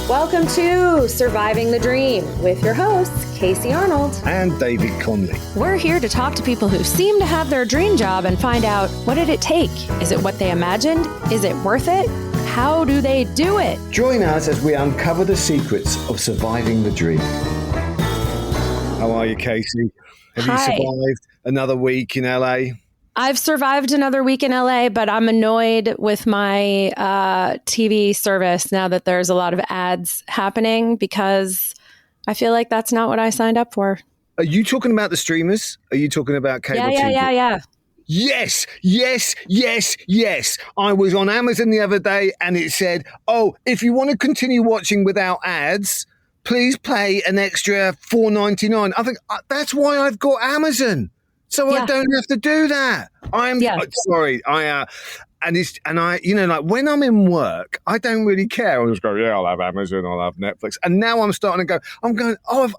Welcome to Surviving the Dream with your hosts, Casey Arnold and David Conley. We're here to talk to people who seem to have their dream job and find out, what did it take? Is it what they imagined? Is it worth it? How do they do it? Join us as we uncover the secrets of surviving the dream. How are you, Casey? Have you survived another week in LA? I've survived another week in LA, but I'm annoyed with my TV service now that there's a lot of ads happening because I feel like that's not what I signed up for. Are you talking about the streamers? Are you talking about cable TV? Yeah. Yes. I was on Amazon the other day and it said, if you want to continue watching without ads, please pay an extra $4.99. I think that's why I've got Amazon. So I don't have to do that. Sorry. Like when I'm in work, I don't really care. I'll just go, I'll have Amazon, I'll have Netflix. And now I'm starting to go,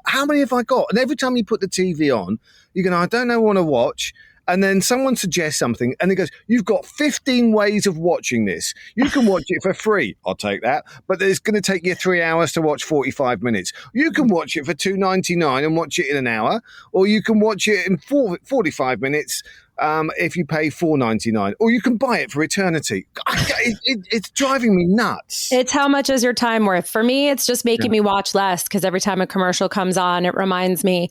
how many have I got? And every time you put the TV on, you go, I don't know what to watch. And then someone suggests something and it goes, you've got 15 ways of watching this. You can watch it for free. I'll take that. But it's going to take you 3 hours to watch 45 minutes. You can watch it for $2.99 and watch it in an hour. Or you can watch it in 45 minutes if you pay $4.99. Or you can buy it for eternity. It's driving me nuts. It's how much is your time worth? For me, it's just making me watch less because every time a commercial comes on, it reminds me,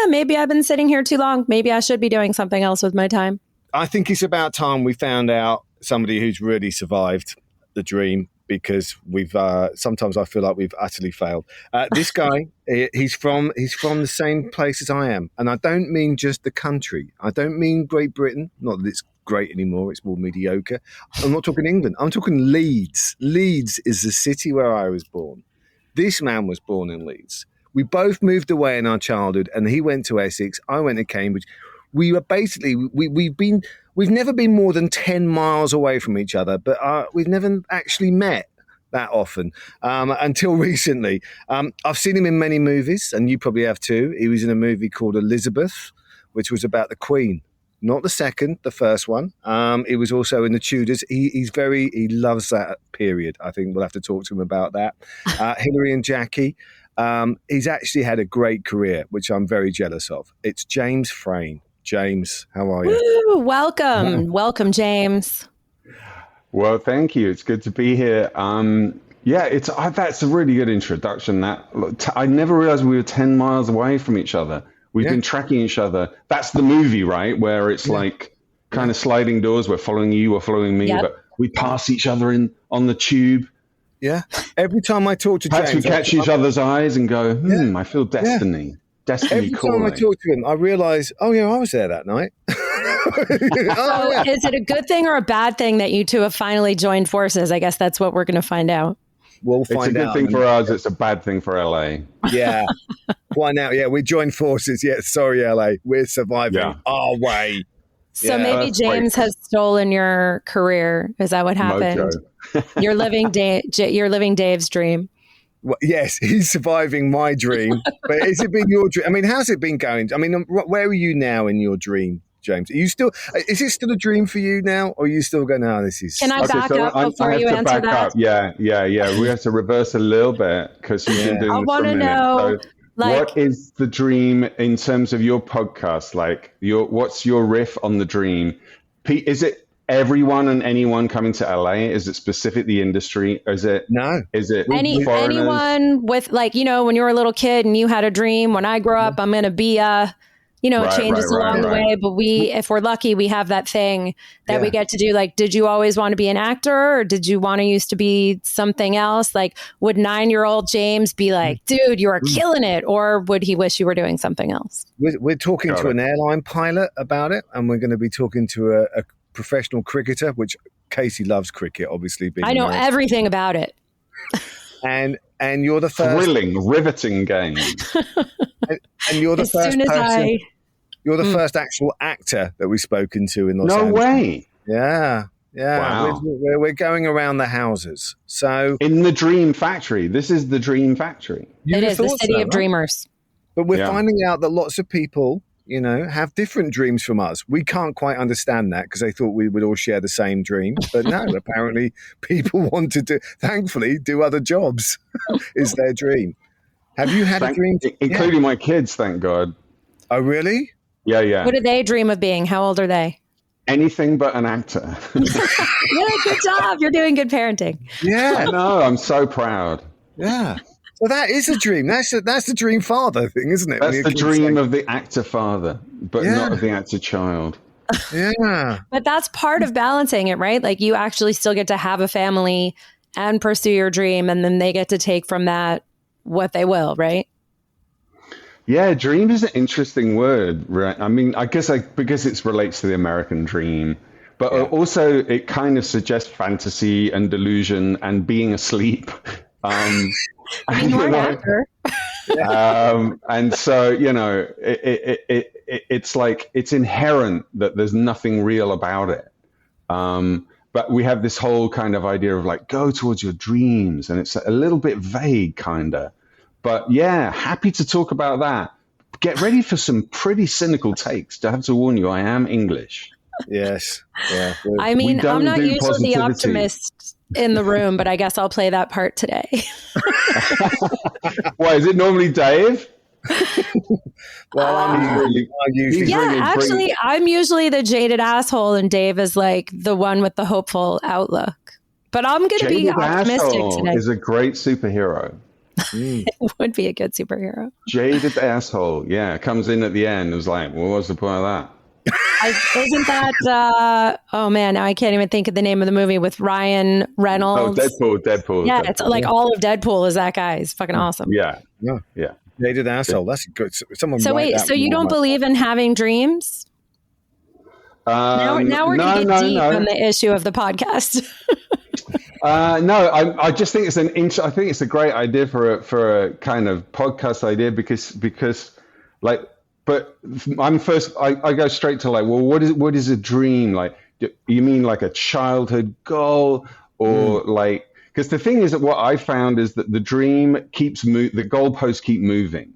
maybe I've been sitting here too long. Maybe I should be doing something else with my time. I think it's about time we found out somebody who's really survived the dream, because we've sometimes I feel like we've utterly failed. This guy, he's from the same place as I am, and I don't mean just the country. I don't mean Great Britain. Not that it's great anymore; it's more mediocre. I'm not talking England. I'm talking Leeds. Leeds is the city where I was born. This man was born in Leeds. We both moved away in our childhood, and he went to Essex. I went to Cambridge. We were basically we've never been more than 10 miles away from each other, but we've never actually met that often until recently. I've seen him in many movies, and you probably have too. He was in a movie called Elizabeth, which was about the Queen. Not the second, the first one. He was also in the Tudors. He loves that period. I think we'll have to talk to him about that. HILARY and Jackie. He's actually had a great career, which I'm very jealous of. It's James Frain. James, how are you? Woo, welcome. Welcome, James. Well, thank you. It's good to be here. That's a really good introduction. I never realized we were 10 miles away from each other. We've been tracking each other. That's the movie, right? Where it's like kind of sliding doors. We're following you, we're following me, but we pass each other on the tube. Yeah. Every time I talk to James, perhaps we catch each other's eyes and go, I feel destiny. Yeah. Destiny calling. Every time I talk to him, I realise, I was there that night. Is it a good thing or a bad thing that you two have finally joined forces? I guess that's what we're going to find out. We'll find out. It's a good thing for us. It's a bad thing for LA. Yeah. Why now? Yeah, we joined forces. Yeah, sorry, LA. We're surviving our way. So maybe James has stolen your career. Is that what happened? You're living Dave's dream. Well, yes, he's surviving my dream. But has it been your dream? I mean, how's it been going? I mean, where are you now in your dream, James? Are you still? Is it still a dream for you now, or are you still going? This is. Can I back up before you answer that? Yeah. We have to reverse a little bit because you've been doing this for a minute. I want to know. What is the dream in terms of your podcast? Like, what's your riff on the dream? Is it everyone and anyone coming to LA? Is it specific the industry? Is it anyone with, like, when you were a little kid and you had a dream? When I grow up, I'm going to be a. It changes along the way, but if we're lucky, we have that thing that we get to do. Like, did you always want to be an actor, or did you want to used to be something else? Like, would 9-year-old James be like, dude, you are killing it? Or would he wish you were doing something else? We're talking to an airline pilot about it, and we're going to be talking to a professional cricketer, which Casey loves cricket, obviously. I know everything about it. And you're the first thrilling, riveting game. and you're the first person. You're the first actual actor that we've spoken to in Los Angeles. No way. Yeah. Wow. We're going around the houses. So in the Dream Factory. This is the Dream Factory. It is the city of dreamers. But we're finding out that lots of people, have different dreams from us. We can't quite understand that because they thought we would all share the same dream. But no, apparently people want to thankfully do other jobs. is their dream. Have you had a dream? Including my kids, thank God. Oh, really? Yeah. What do they dream of being? How old are they? Anything but an actor. Yeah, good job. You're doing good parenting. Yeah. I know. I'm so proud. Yeah. Well, that is a dream. That's the dream father thing, isn't it? That's the dream of the actor father, but not of the actor child. Yeah. But that's part of balancing it, right? Like you actually still get to have a family and pursue your dream, and then they get to take from that what they will, right? Yeah, dream is an interesting word, right? I mean, I guess because it relates to the American dream, but also it kind of suggests fantasy and delusion and being asleep. And so, it's like it's inherent that there's nothing real about it. But we have this whole kind of idea of like, go towards your dreams. And it's a little bit vague, kind of. But yeah, happy to talk about that. Get ready for some pretty cynical takes. I have to warn you, I am English. Yes. Yeah. I mean, I'm not usually the optimist in the room, but I guess I'll play that part today. Why, is it normally Dave? Well, I'm usually I'm usually the jaded asshole, and Dave is like the one with the hopeful outlook. But I'm going to be optimistic today. Is a great superhero. It would be a good superhero. Jaded asshole, comes in at the end. It was like, well, what's the point of that? Isn't that? Oh man, now I can't even think of the name of the movie with Ryan Reynolds. Oh, Deadpool. Yeah, Deadpool. it's like all of Deadpool is that guy. It's fucking awesome. Yeah. Jaded asshole. That's good. Someone. So wait, so you don't believe in having dreams? Now we're going to get deep on the issue of the podcast. No, I just think I think it's a great idea for a kind of podcast idea because like, but I go straight to like, well, what is a dream? Like, you mean like a childhood goal or like, because the thing is that what I found is that the dream the goalposts keep moving.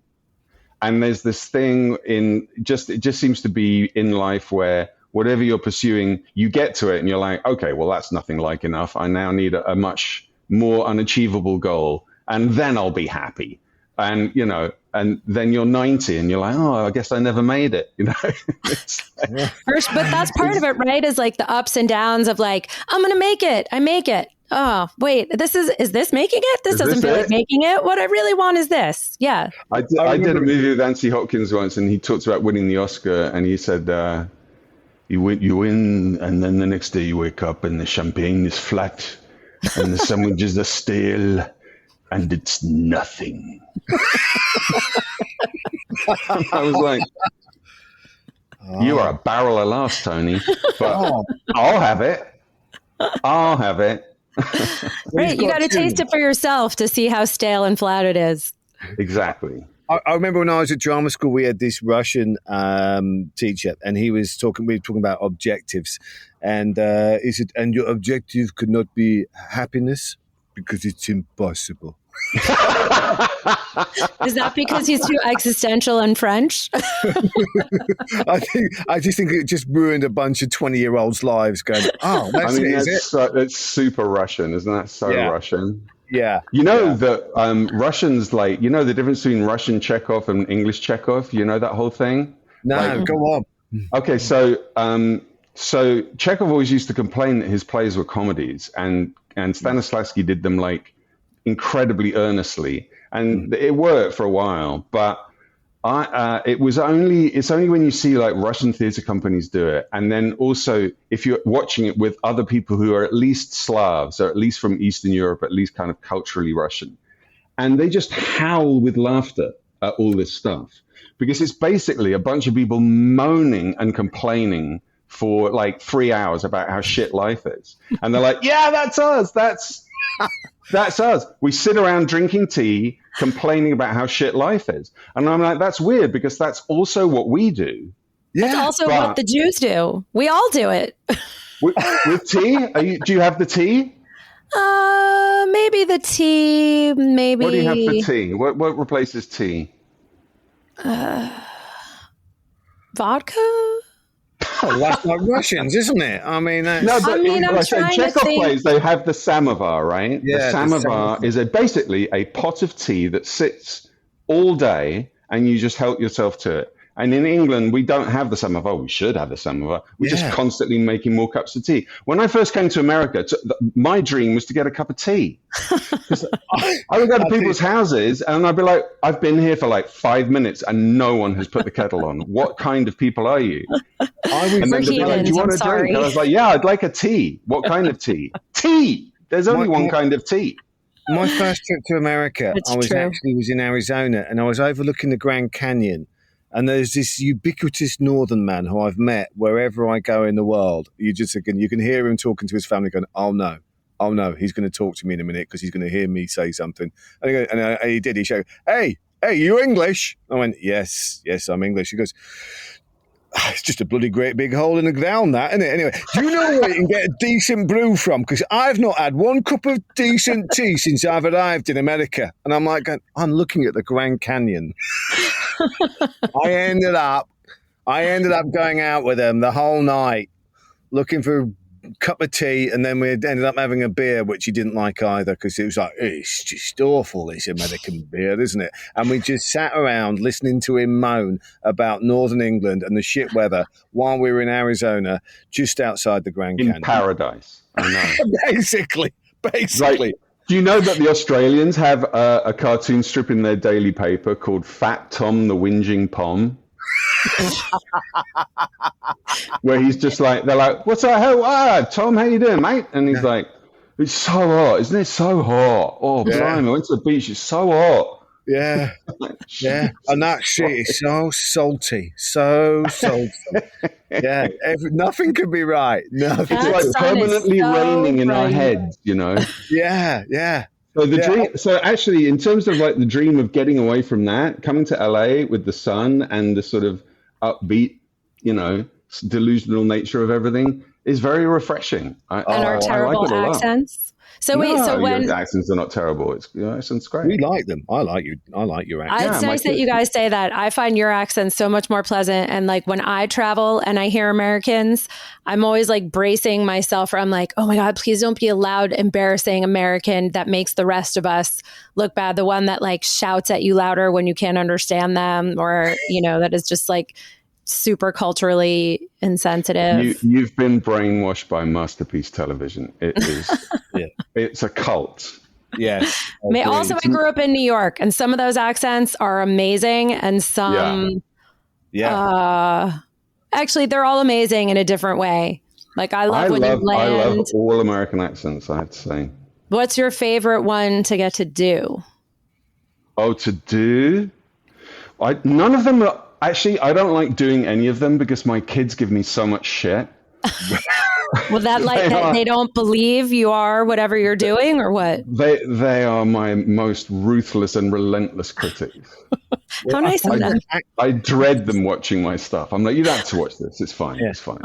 And there's this thing it just seems to be in life where whatever you're pursuing, you get to it and you're like, okay, well, that's nothing like enough. I now need a much more unachievable goal, and then I'll be happy. And, and then you're 90 and you're like, oh, I guess I never made it, But that's part of it, right? Is like the ups and downs of like, I'm going to make it. I make it. Oh, wait, is this making it? This doesn't feel like making it. What I really want is this. Yeah. I did a movie with Anthony Hopkins once, and he talked about winning the Oscar, and he said, you win, and then the next day you wake up and the champagne is flat and the sandwiches are stale and it's nothing. I was like, you are a barrel of laughs, Tony, but I'll have it. Right, you got to taste it for yourself to see how stale and flat it is. Exactly. I remember when I was at drama school, we had this Russian teacher, and we were talking about objectives, and he said, and your objective could not be happiness because it's impossible. Is that because he's too existential and French? I just think it just ruined a bunch of 20-year-olds' lives. Going, that's super Russian, isn't that so Russian? Yeah. That Russians, like, the difference between Russian Chekhov and English Chekhov? You know that whole thing? No, go on. Okay, so Chekhov always used to complain that his plays were comedies, and Stanislavski did them like incredibly earnestly, and it worked for a while. But it's only when you see like Russian theater companies do it, and then also if you're watching it with other people who are at least Slavs or at least from Eastern Europe, at least kind of culturally Russian, and they just howl with laughter at all this stuff because it's basically a bunch of people moaning and complaining for like 3 hours about how shit life is, and they're like, yeah, that's us, that's us. We sit around drinking tea, complaining about how shit life is. And I'm like, that's weird because that's also what we do. Yeah, that's also what the Jews do. We all do it. With tea? Do you have the tea? Maybe the tea, maybe. What do you have for tea? What replaces tea? Vodka? Oh, that's like Russians, isn't it? I mean, no, but I'm trying to Chekhov think. plays, they have the samovar, right? Yeah, the samovar is basically a pot of tea that sits all day, and you just help yourself to it. And in England, we don't have the samovar. We should have the samovar. We're just constantly making more cups of tea. When I first came to America, my dream was to get a cup of tea. I would go to people's houses and I'd be like, I've been here for like 5 minutes and no one has put the kettle on. What kind of people are you? And then they'd be like, do you want a drink? And I was like, yeah, I'd like a tea. What kind of tea? Tea! There's only one kind of tea. My first trip to America, I was in Arizona, and I was overlooking the Grand Canyon. And there's this ubiquitous northern man who I've met wherever I go in the world. You can hear him talking to his family going, oh no, he's going to talk to me in a minute because he's going to hear me say something. And he did. He showed, hey, you English? I went, yes, I'm English. He goes, it's just a bloody great big hole in the ground, that, isn't it? Anyway, do you know where you can get a decent brew from? Because I've not had one cup of decent tea since I've arrived in America. And I'm like, I'm looking at the Grand Canyon. I ended up going out with him the whole night looking for a cup of tea, and then we ended up having a beer, which he didn't like either because it was like, it's just awful, this American beer, isn't it? And we just sat around listening to him moan about Northern England and the shit weather while we were in Arizona, just outside the Grand Canyon. In paradise, I know. Basically. Like, do you know that the Australians have a cartoon strip in their daily paper called Fat Tom the Whinging Pom? Where he's just like, they're like, what's up, Tom, how you doing, mate? And he's like, it's so hot, isn't it so hot? Oh, blimey, I went to the beach, it's so hot. Yeah, yeah, and that shit is so salty, so salty. Yeah, nothing could be right. Nothing. It's like permanently raining in our heads, you know. Yeah. So the dream. So actually, in terms of like the dream of getting away from that, coming to LA with the sun and the sort of upbeat, you know, delusional nature of everything is very refreshing. And our terrible accents. So wait, your accents are not terrible. Your accent's great. We like them. I like your accent. It's nice that you guys say that. I find your accent so much more pleasant. And like when I travel and I hear Americans, I'm always like bracing myself for, I'm like, oh my God, please don't be a loud, embarrassing American that makes the rest of us look bad. The one that like shouts at you louder when you can't understand them, or, you know, that is just like super culturally insensitive. You've been brainwashed by Masterpiece Television. It is, it's a cult. Yes. I grew up in New York, and some of those accents are amazing, and some, actually, they're all amazing in a different way. Like I love when you land. I love all American accents, I have to say. What's your favorite one to get to do? Oh, to do? None of them are. Actually, I don't like doing any of them because my kids give me so much shit. Well, they don't believe you are whatever you're doing, or what? They are my most ruthless and relentless critics. How nice of them. I dread them watching my stuff. I'm like, you don't have to watch this. It's fine. Yeah. It's fine.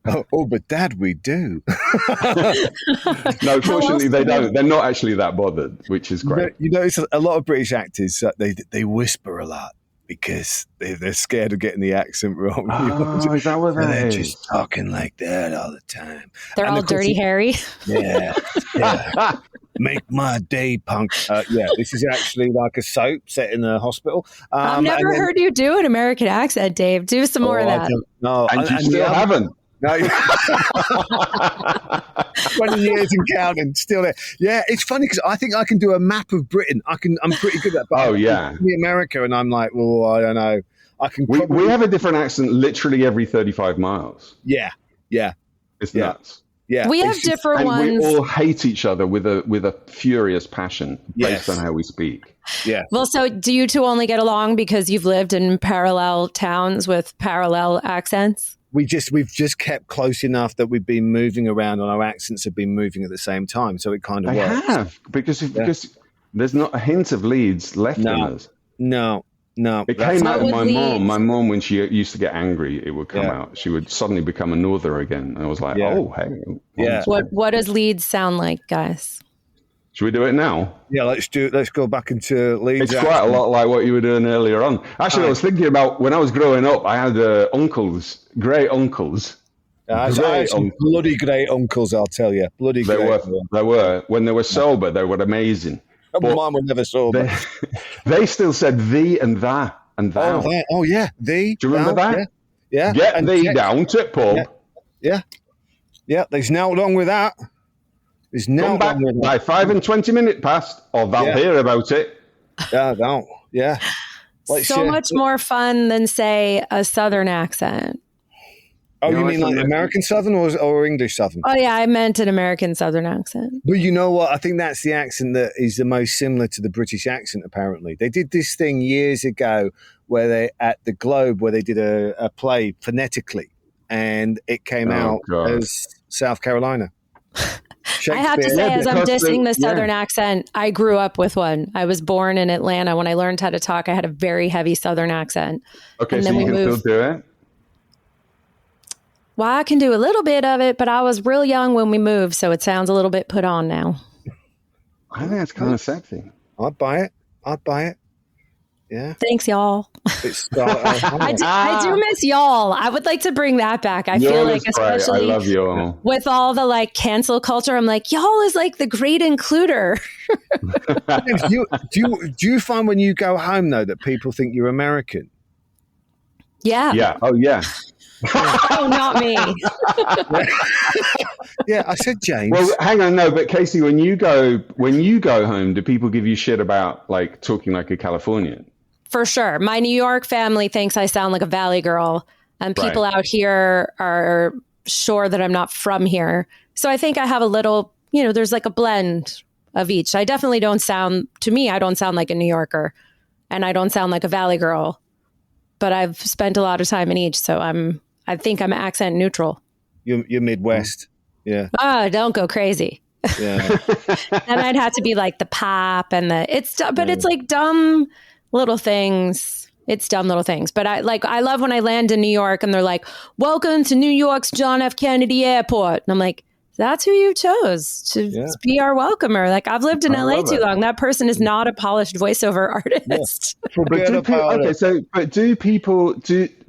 Oh, but Dad, we do. No, fortunately, they don't. They're not actually that bothered, which is great. You know, it's a lot of British actors, they whisper a lot because they're scared of getting the accent wrong. Oh, is that what they're just talking like that all the time. They're all Dirty Harry. Yeah. Make my day, punk. This is actually like a soap set in a hospisphospital. I've never heard you do an American accent, Dave. Do some more of that. No, and you still haven't. No. 20 years and counting, still there. Yeah, it's funny because I think I can do a map of Britain. I'm pretty good at that. Oh yeah, America, and I'm like, well, I don't know. I can. We have a different accent literally every 35 miles. Yeah. It's nuts. Yeah, we have different ones. We all hate each other with a furious passion based on how we speak. Yeah. Well, so do you two only get along because you've lived in parallel towns with parallel accents? We've just kept close enough that we've been moving around, and our accents have been moving at the same time, so it kind of works. I have because there's not a hint of Leeds left in us. No. It came out of my mom. My mom, when she used to get angry, it would come out. She would suddenly become a northerner again, and I was like, oh, hey. Yeah. What does Leeds sound like, guys? Should we do it now? Yeah, let's do it. Let's go back into Leeds. It's quite a lot like what you were doing earlier on. Actually, I was thinking about when I was growing up, I had uncles, great uncles. I had some bloody great uncles, I'll tell you. Bloody great. They were. When they were sober, they were amazing. But mine were never sober. They still said thee and that and thou. Oh, yeah. Thee. Do you remember that? Yeah. Get thee down to pub. Yeah. There's no wrong with that. There's no Come back by 5 and 20 minutes past, or they'll hear about it. Yeah, no. Yeah. So much more fun than, say, a Southern accent. Oh, you mean like American Southern or English Southern? Oh, yeah, I meant an American Southern accent. But you know what? I think that's the accent that is the most similar to the British accent, apparently. They did this thing years ago where they, at the Globe, where they did a play phonetically, and it came out as South Carolina. I have to say, as I'm dissing the Southern accent, I grew up with one. I was born in Atlanta. When I learned how to talk, I had a very heavy Southern accent. Okay, and so you can still do it? Well, I can do a little bit of it, but I was real young when we moved, so it sounds a little bit put on now. I think that's kind of sexy. I'd buy it. Yeah. Thanks, y'all. I do miss y'all. I would like to bring that back. I feel like, especially I love y'all. With all the like cancel culture, I'm like, y'all is like the great includer. do you find when you go home though that people think you're American? Yeah. Yeah. Oh yeah. Oh, not me. Yeah, I said James. Well, hang on, no, but Casey, when you go home, do people give you shit about like talking like a Californian? For sure. My New York family thinks I sound like a Valley girl, and people out here are sure that I'm not from here. So I think I have a little, there's like a blend of each. I definitely don't sound like a New Yorker, and I don't sound like a Valley girl, but I've spent a lot of time in each. So I think I'm accent neutral. You're Midwest. Yeah. Oh, don't go crazy. Yeah. And I'd have to be like the pop and it's like dumb little things. It's dumb little things. But I love when I land in New York and they're like, welcome to New York's John F. Kennedy Airport. And I'm like, that's who you chose to be our welcomer. Like, I've lived in LA too long. That person is not a polished voiceover artist. But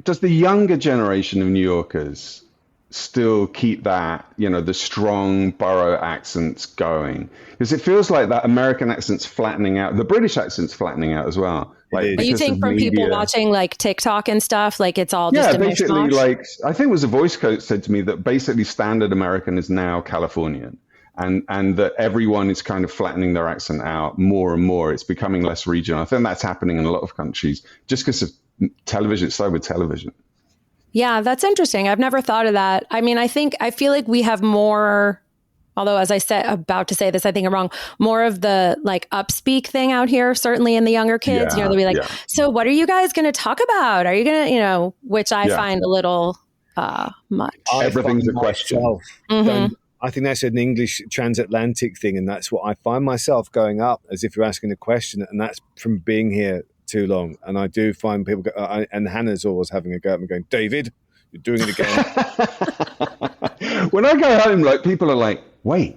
does the younger generation of New Yorkers still keep that, the strong borough accents going? Because it feels like that American accent's flattening out. The British accent's flattening out as well. Like, you think from people watching like TikTok and stuff, like it's all just a basically mishmash? Like, I think it was a voice coach said to me that basically standard American is now Californian, and that everyone is kind of flattening their accent out more and more. It's becoming less regional. I think that's happening in a lot of countries just because of television. It's so with television. Yeah, that's interesting. I've never thought of that. I mean, I feel like we have more, although as I said, about to say this, I think I'm wrong, more of the like upspeak thing out here, certainly in the younger kids. They'll be like, so what are you guys going to talk about? Are you going to, which I find a little much. Everything's a question. Mm-hmm. I think that's an English transatlantic thing. And that's what I find myself going up as if you're asking a question. And that's from being here too long. And I do find people and Hannah's always having a go at me going, David, you're doing it again. When I go home, like, people are like, wait,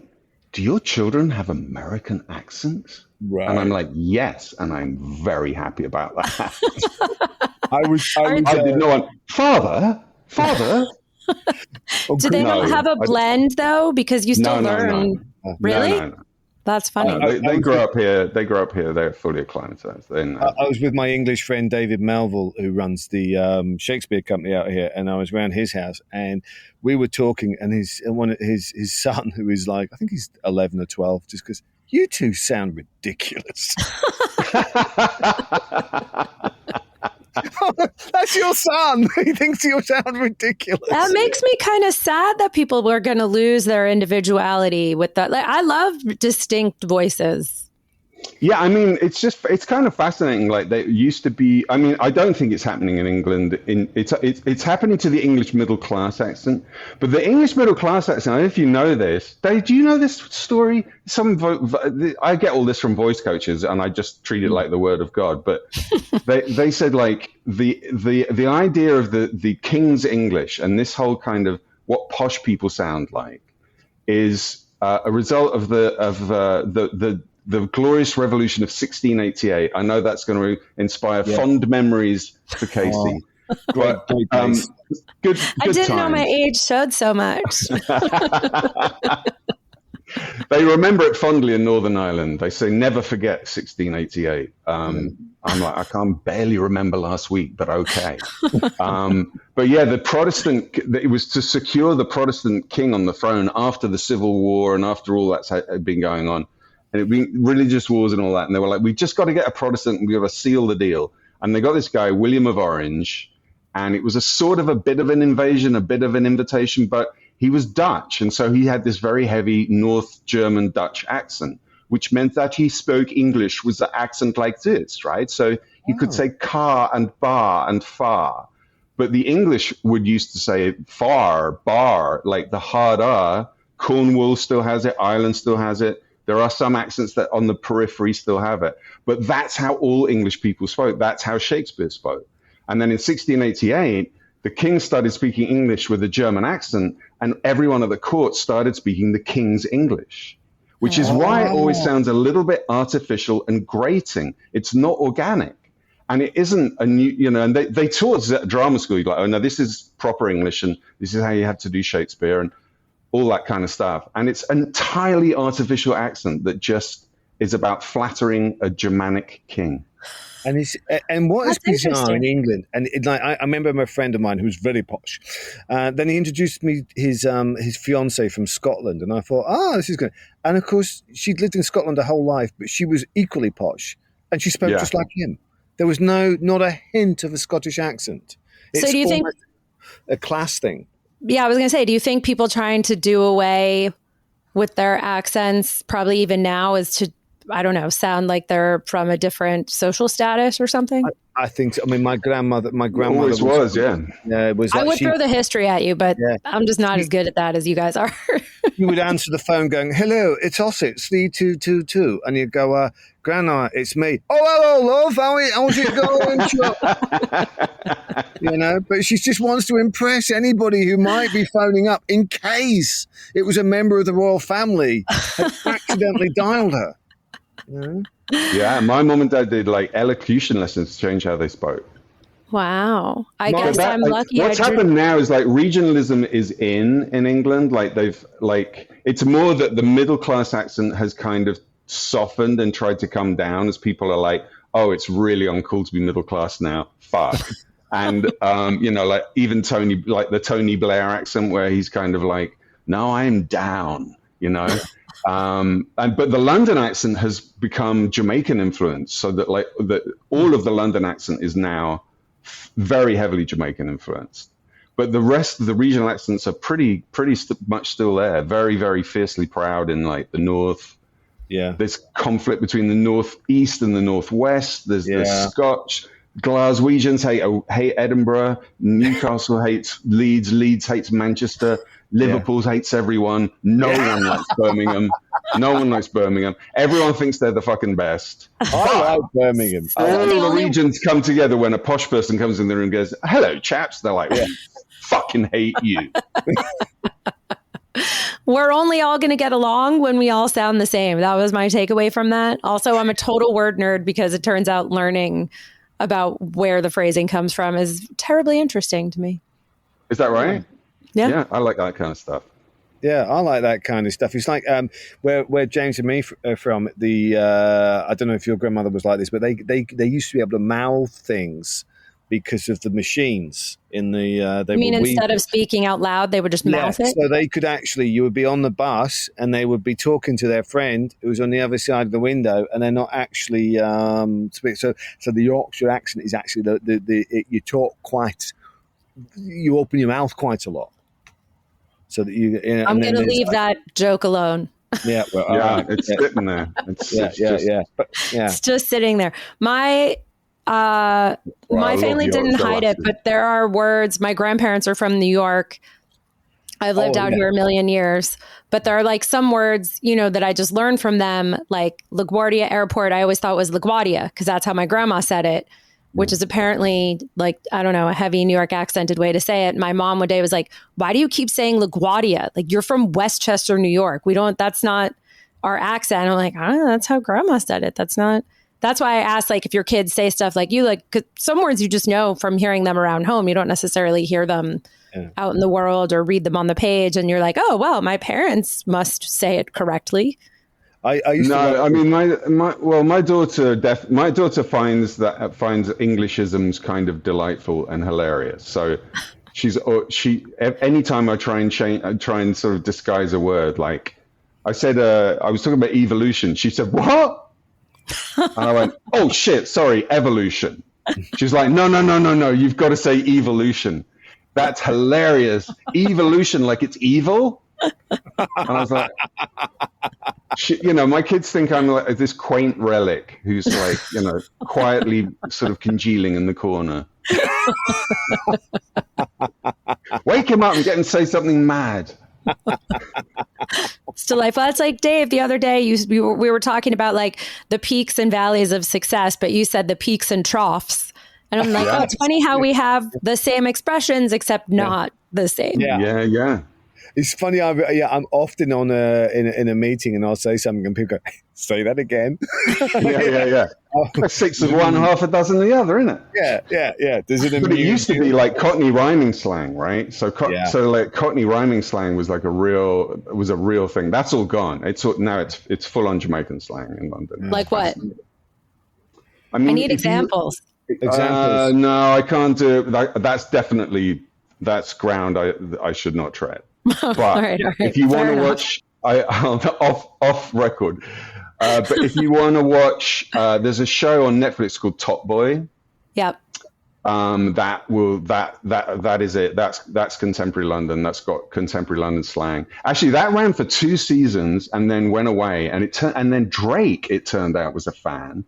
do your children have American accents? Right. And I'm like, yes, and I'm very happy about that. I did not want, Father. Do they not have a blend though? Because you still learn. No. Really? No. That's funny. They grow up here. They're fully acclimatized. I was with my English friend David Melville, who runs the Shakespeare company out here, and I was around his house, and we were talking, and his son, who is like, I think he's 11 or 12, just goes, "You two sound ridiculous." That's your son. He thinks you sound ridiculous. That makes me kind of sad that people were going to lose their individuality with that. Like, I love distinct voices. Yeah, I mean, it's kind of fascinating. Like, they used to be. I mean, I don't think it's happening in England. It's happening to the English middle class accent. But the English middle class accent, I don't know if you know this. Dave, do you know this story? I get all this from voice coaches, and I just treat it like the word of God. But they said, like, the idea of the King's English and this whole kind of what posh people sound like is a result of the glorious revolution of 1688. I know that's going to inspire fond memories for Casey. Great good I didn't know times. my age showed so much. They remember it fondly in Northern Ireland. They say, never forget 1688. I'm like, I can't barely remember last week, but okay. But yeah, it was to secure the Protestant king on the throne after the Civil War and after all that's had been going on. And it'd been religious wars and all that. And they were like, we've just got to get a Protestant and we've got to seal the deal. And they got this guy, William of Orange. And it was a bit of an invasion, a bit of an invitation, but he was Dutch. And so he had this very heavy North German Dutch accent, which meant that he spoke English with the accent like this, right? So he could say car and bar and far. But the English would used to say far, bar, like the hard R. Cornwall still has it. Ireland still has it. There are some accents that on the periphery still have it. But that's how all English people spoke. That's how Shakespeare spoke. And then in 1688, the king started speaking English with a German accent, and everyone at the court started speaking the king's English, which is why it always sounds a little bit artificial and grating. It's not organic. And it isn't a new, and they taught us at drama school, like, oh, no, this is proper English, and this is how you have to do Shakespeare, and all that kind of stuff. And it's an entirely artificial accent that just is about flattering a Germanic king. And what is bizarre in England, and I remember a friend of mine who was very posh. Then he introduced me his fiancée from Scotland, and I thought, this is good. And of course, she'd lived in Scotland her whole life, but she was equally posh, and she spoke just like him. There was not a hint of a Scottish accent. It's do you think a class thing? Yeah, I was going to say, do you think people trying to do away with their accents, probably even now, is to, I don't know, sound like they're from a different social status or something? I think so. I mean, my grandmother always was. I would throw the history at you, but I'm just not as good at that as you guys are. You would answer the phone going, hello, it's Ossett, 3222. And you'd go, Grandma, it's me. Oh, hello, love. How's it going? But she just wants to impress anybody who might be phoning up in case it was a member of the royal family had accidentally dialed her. Yeah, my mom and dad did like elocution lessons to change how they spoke. Wow. I guess I'm lucky. What's happened now is like regionalism is in England. Like it's more that the middle class accent has kind of softened and tried to come down as people are like, oh, it's really uncool to be middle class now. Fuck. And, like even the Tony Blair accent where he's kind of like, no, I'm down, but the London accent has become Jamaican influence, so that all of the London accent is now very heavily Jamaican influenced. But the rest of the regional accents are pretty much still there, very, very fiercely proud in like the north. Yeah, there's conflict between the northeast and the northwest. There's the Scotch. Glaswegians hate Edinburgh. Newcastle hates Leeds. Leeds hates Manchester. Liverpool hates everyone. No one likes Birmingham. No one likes Birmingham. Everyone thinks they're the fucking best. I like Birmingham. All the regions come together when a posh person comes in the room and goes, hello, chaps. They're like, fucking hate you. We're only all going to get along when we all sound the same. That was my takeaway from that. Also, I'm a total word nerd because it turns out learning about where the phrasing comes from is terribly interesting to me. Is that right? Yeah, I like that kind of stuff. Yeah, I like that kind of stuff. It's like where James and me are from. I don't know if your grandmother was like this, but they used to be able to mouth things because of the machines in the. You mean instead of speaking out loud, they would just mouth it? So they could actually, you would be on the bus and they would be talking to their friend who was on the other side of the window, and they're not actually speaking. So the Yorkshire accent is actually you talk quite, you open your mouth quite a lot. So that I'm going to leave that joke alone. Yeah, it's sitting there. It's just sitting there. My family didn't hide it, but there are words. My grandparents are from New York. I've lived out here a million years, but there are like some words, that I just learned from them, like LaGuardia Airport. I always thought was LaGuardia because that's how my grandma said it. which is apparently like, I don't know, a heavy New York accented way to say it. My mom one day was like, why do you keep saying LaGuardia? Like, you're from Westchester, New York. That's not our accent. I'm like, that's how grandma said it. That's why I asked, like, if your kids say stuff like you, like, 'cause some words you just know from hearing them around home. You don't necessarily hear them out in the world or read them on the page. And you're like, oh, well, my parents must say it correctly. My daughter finds Englishisms kind of delightful and hilarious. So anytime I try and sort of disguise a word, like I said, I was talking about evolution. She said, what? And I went, oh shit, sorry, evolution. She's like, no, you've got to say evolution. That's hilarious. Evolution, like it's evil. And I was like, my kids think I'm like this quaint relic who's like, quietly sort of congealing in the corner. Wake him up and get him to say something mad. It's delightful. That's like Dave the other day. We were talking about like the peaks and valleys of success, but you said the peaks and troughs. And I'm like, it's funny how we have the same expressions, except not the same. Yeah. It's funny. I'm often on in a meeting and I'll say something and people go, say that again. Yeah. 6 of one, half a dozen of the other, isn't it? Yeah. But it used to be like Cockney rhyming slang, right? So like Cockney rhyming slang was like a real thing. That's all gone. Now it's full on Jamaican slang in London. Like what? I need examples. No, I can't do it. That's ground I should not tread. But all right. if you want to watch, off record. But if you want to watch, there's a show on Netflix called Top Boy. Yep. That is it. That's contemporary London. That's got contemporary London slang. Actually, that ran for 2 seasons and then went away. And then Drake, it turned out, was a fan.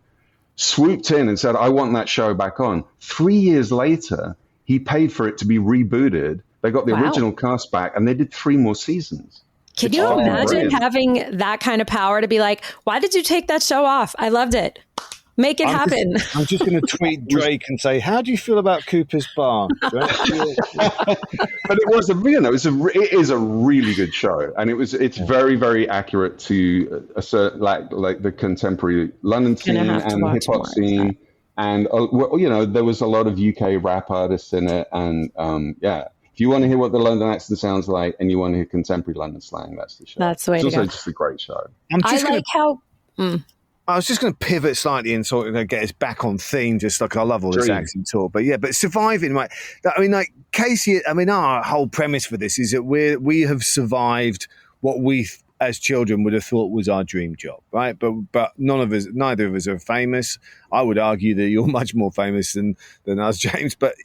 Swooped in and said, I want that show back on. 3 years later, he paid for it to be rebooted. They got the original cast back and they did 3 more seasons. Can you imagine having that kind of power to be like, why did you take that show off? I loved it. Make it happen. I'm just going to tweet Drake and say, how do you feel about Cooper's Bar? But it is a really good show. And it's very, very accurate to a certain, like the contemporary London scene and hip hop scene. And, there was a lot of UK rap artists in it. And if you want to hear what the London accent sounds like and you want to hear contemporary London slang, that's the show. That's the way to go. It's also just a great show. I was just going to pivot slightly and sort of get us back on theme, just like I love all this accent talk. But surviving, right? I mean, like Casey, our whole premise for this is that we have survived what we as children would have thought was our dream job, right? But neither of us are famous. I would argue that you're much more famous than us, James. But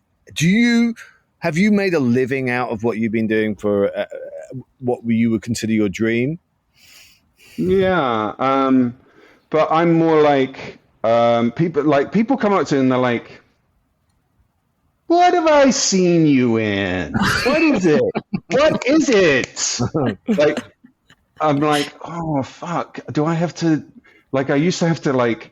have you made a living out of what you've been doing for what you would consider your dream? Yeah. But I'm more like people come up to me and they're like, what have I seen you in? What is it? What is it? Like, I'm like, oh, fuck. Do I have to, like, I used to have to like,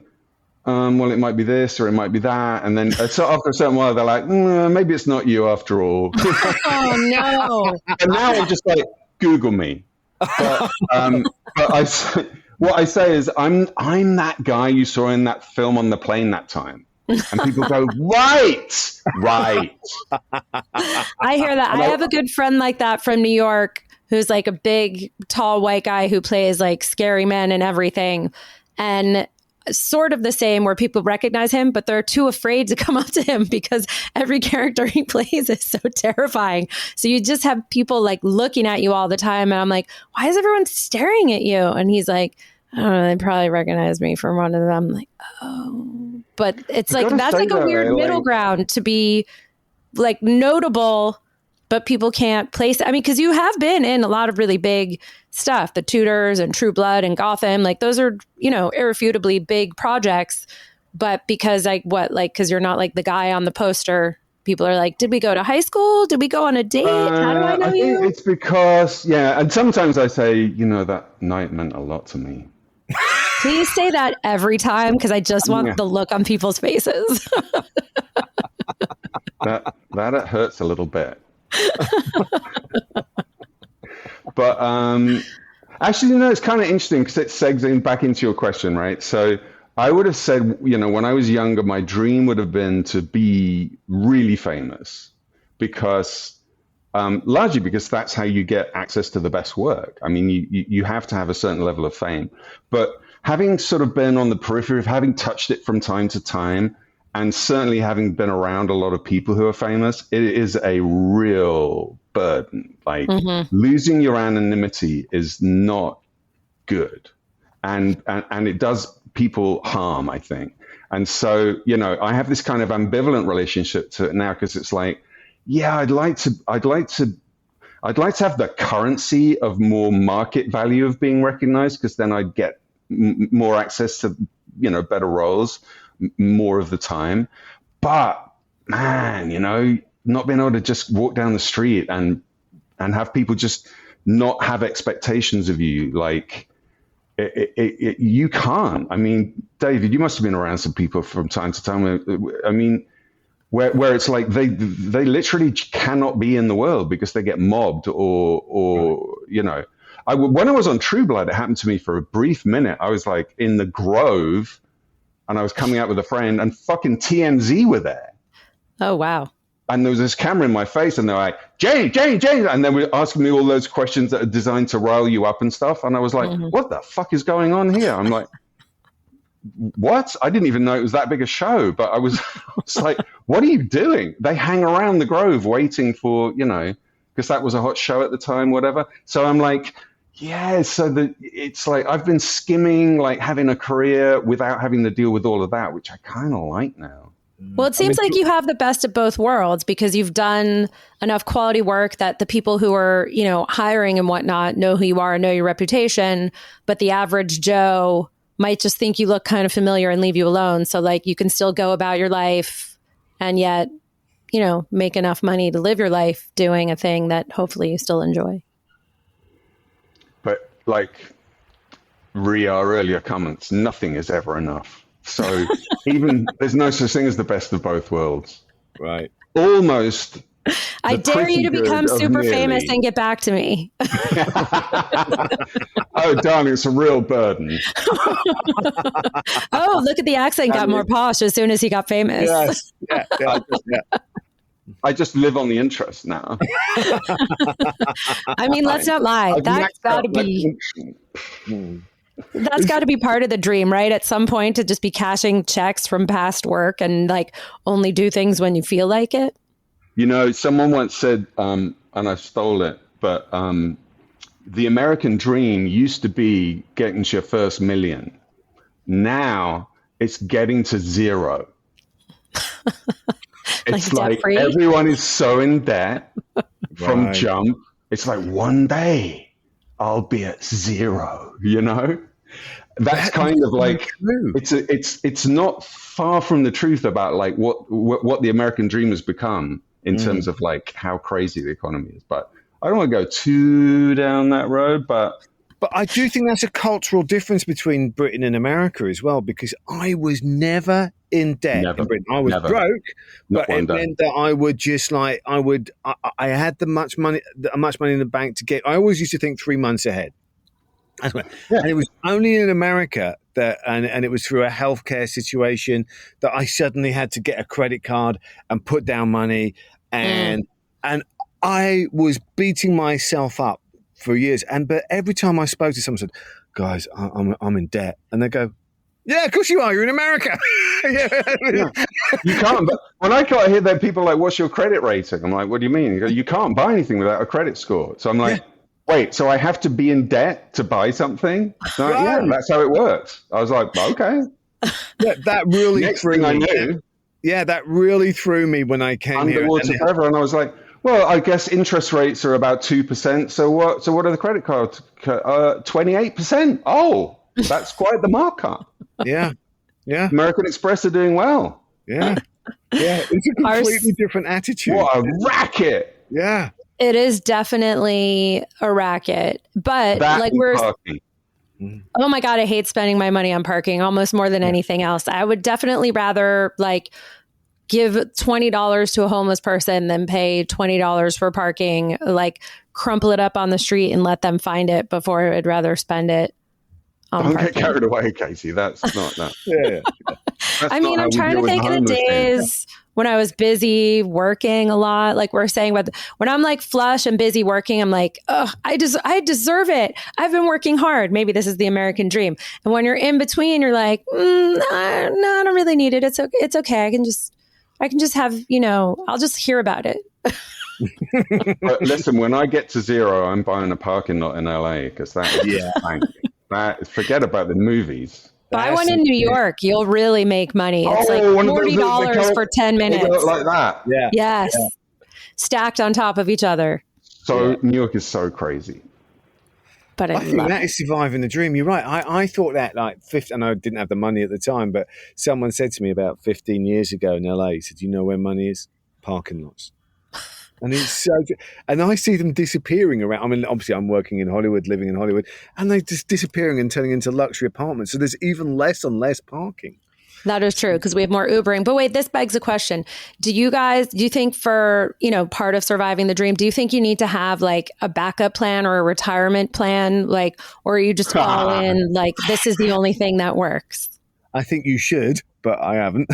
well, it might be this or it might be that. And then so after a certain while, they're like, maybe it's not you after all. Oh, no. And now I'm just like, Google me. But what I say is, I'm that guy you saw in that film on the plane that time. And people go, right. I hear that. I have a good friend like that from New York who's like a big, tall, white guy who plays like scary men and everything. And sort of the same where people recognize him, but they're too afraid to come up to him because every character he plays is so terrifying. So you just have people like looking at you all the time. And I'm like, why is everyone staring at you? And he's like, I don't know, they probably recognize me from one of them. I'm like, oh, but it's like, that's like a weird middle ground to be like notable, but people can't place it. I mean, because you have been in a lot of really big stuff, the Tudors and True Blood and Gotham, like those are, irrefutably big projects. But because because you're not like the guy on the poster, people are like, did we go to high school? Did we go on a date? How do I know you? It's because, and sometimes I say, that night meant a lot to me. Please say that every time, because I just want the look on people's faces. that hurts a little bit. But actually, it's kind of interesting because it segs back into your question, right? So I would have said, when I was younger, my dream would have been to be really famous because largely because that's how you get access to the best work. I mean, you have to have a certain level of fame. But having sort of been on the periphery of having touched it from time to time, and certainly having been around a lot of people who are famous, it is a real burden. Like losing your anonymity is not good. And it does people harm, I think. And so, I have this kind of ambivalent relationship to it now because it's like, yeah, I'd like to have the currency of more market value of being recognized, because then I'd get more access to, better roles more of the time. But man, not being able to just walk down the street and have people just not have expectations of you, like you can't. I mean, David, you must have been around some people from time to time. I mean, where it's like they literally cannot be in the world because they get mobbed or when I was on True Blood, it happened to me for a brief minute. I was like in the Grove and I was coming out with a friend and fucking TMZ were there. Oh, wow. And there was this camera in my face and they're like, Jane. And they were asking me all those questions that are designed to rile you up and stuff. And I was like, what the fuck is going on here? I'm like, what? I didn't even know it was that big a show, but I was like, what are you doing? They hang around the Grove waiting for, because that was a hot show at the time, whatever. So I'm like, yeah, so it's like I've been skimming, like having a career without having to deal with all of that, which I kind of like now. Well, it seems like you have the best of both worlds because you've done enough quality work that the people who are, hiring and whatnot know who you are and know your reputation. But the average Joe might just think you look kind of familiar and leave you alone. So like you can still go about your life and yet, make enough money to live your life doing a thing that hopefully you still enjoy. But like our earlier comments, nothing is ever enough. So even there's no such thing as the best of both worlds. Right. Almost. I dare you to become super famous and get back to me. Oh, darling, it's a real burden. Oh, look at the accent got more posh as soon as he got famous. Yes. Yeah. I just live on the interest now. I mean, let's not lie. That's got to be... That's got to be part of the dream, right? At some point to just be cashing checks from past work and like only do things when you feel like it. Someone once said, and I stole it, but the American dream used to be getting to your first million. Now it's getting to zero. It's like everyone is so in debt from jump. It's like one day I'll be at zero, That's kind of like it's not far from the truth about like what the American dream has become in terms of like how crazy the economy is. But I don't want to go too down that road, but I do think that's a cultural difference between Britain and America as well, because I was never in debt in Britain. I was broke, but it meant that I would just like I had much money in the bank to get. I always used to think 3 months ahead. And it was only in America that, and it was through a healthcare situation that I suddenly had to get a credit card and put down money, and I was beating myself up for years. But every time I spoke to someone, I said, "Guys, I'm in debt," and they go, "Yeah, of course you are. You're in America." Yeah. You can't. But when I got here, then people are like, "What's your credit rating?" I'm like, "What do you mean?" You go, "You can't buy anything without a credit score." So I'm like. Yeah. Wait, so I have to be in debt to buy something? No, yeah, that's how it works. I was like, okay. Yeah, that really Next thing I knew. Yeah, that really threw me when I came here. Underwater forever, and I was like, well, I guess interest rates are about 2%. So what are the credit cards? 28%. Oh, that's quite the markup. Yeah. American Express are doing well. Yeah. It's a completely different attitude. What a racket. Yeah. It is definitely a racket, but that like we're Oh my God, I hate spending my money on parking almost more than anything else. I would definitely rather like give $20 to a homeless person than pay $20 for parking, like crumple it up on the street and let them find it before I'd rather spend it on Don't parking. get carried away, Casey. That's not that. I mean, I'm trying to think of the days when I was busy working a lot, like we're saying, but when I'm like flush and busy working, I'm like, oh, I deserve it. I've been working hard. Maybe this is the American dream. And when you're in between, you're like, no, I don't really need it. It's okay. It's okay. I can just have, I'll just hear about it. But listen, when I get to zero, I'm buying a parking lot in LA because forget about the movies. Buy one in New York. You'll really make money. It's like $40 for 10 minutes. Like that. Yeah. Yes. Yeah. Stacked on top of each other. So New York is so crazy. But I think that is surviving the dream. You're right. I thought that like 50, and I didn't have the money at the time, but someone said to me about 15 years ago in LA, he said, you know where money is? Parking lots. And it's so, and I see them disappearing around. I mean, obviously I'm working in Hollywood, living in Hollywood, and they're just disappearing and turning into luxury apartments. So there's even less and less parking. That is true because we have more Ubering. But wait, this begs a question. Do you think for, part of surviving the dream, do you think you need to have like a backup plan or a retirement plan? Like, or are you just all in, like, this is the only thing that works? I think you should, but I haven't.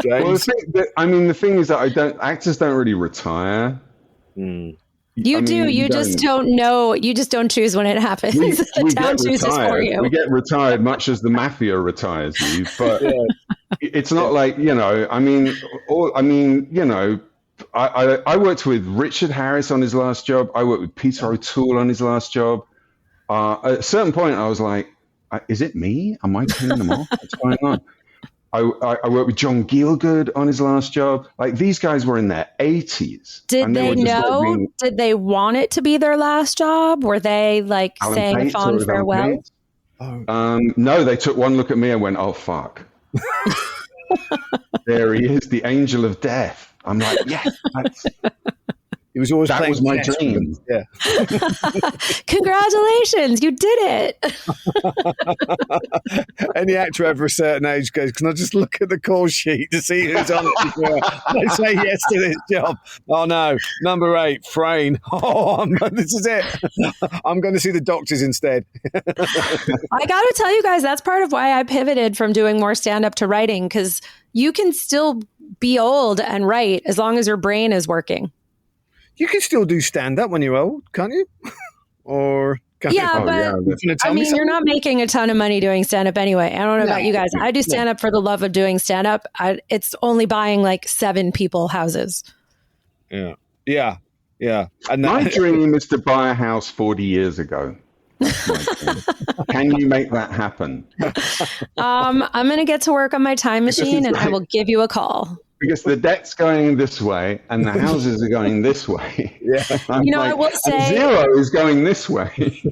Well, the thing is that actors don't really retire. You just don't know. You just don't choose when it happens. The town chooses for you. We get retired much as the mafia retires you, but it's not like, I worked with Richard Harris on his last job. I worked with Peter O'Toole on his last job. At a certain point, I was like, is it me? Am I turning them off? What's going on? I worked with John Gielgud on his last job. Like, these guys were in their 80s. Did they know? Did they want it to be their last job? Were they like saying a fond farewell? No, they took one look at me and went, oh, fuck. There he is, the angel of death. I'm like, yes, He was always that was my dream. Yeah. Congratulations, you did it. Any actor over a certain age goes, can I just look at the call sheet to see who's on it before they say yes to this job? Oh no, number 8, Frain. Oh, this is it. I'm going to see the doctors instead. I got to tell you guys, that's part of why I pivoted from doing more stand-up to writing, because you can still be old and write as long as your brain is working. You can still do stand-up when you're old, can't you? Or but I mean, you're not making a ton of money doing stand-up anyway. I don't know about you guys. I do stand-up for the love of doing stand-up. It's only buying like 7 people houses. Yeah. And my dream is to buy a house 40 years ago. Can you make that happen? I'm going to get to work on my time machine and I will give you a call. Because the debt's going this way and the houses are going this way. Yeah. I will say zero is going this way.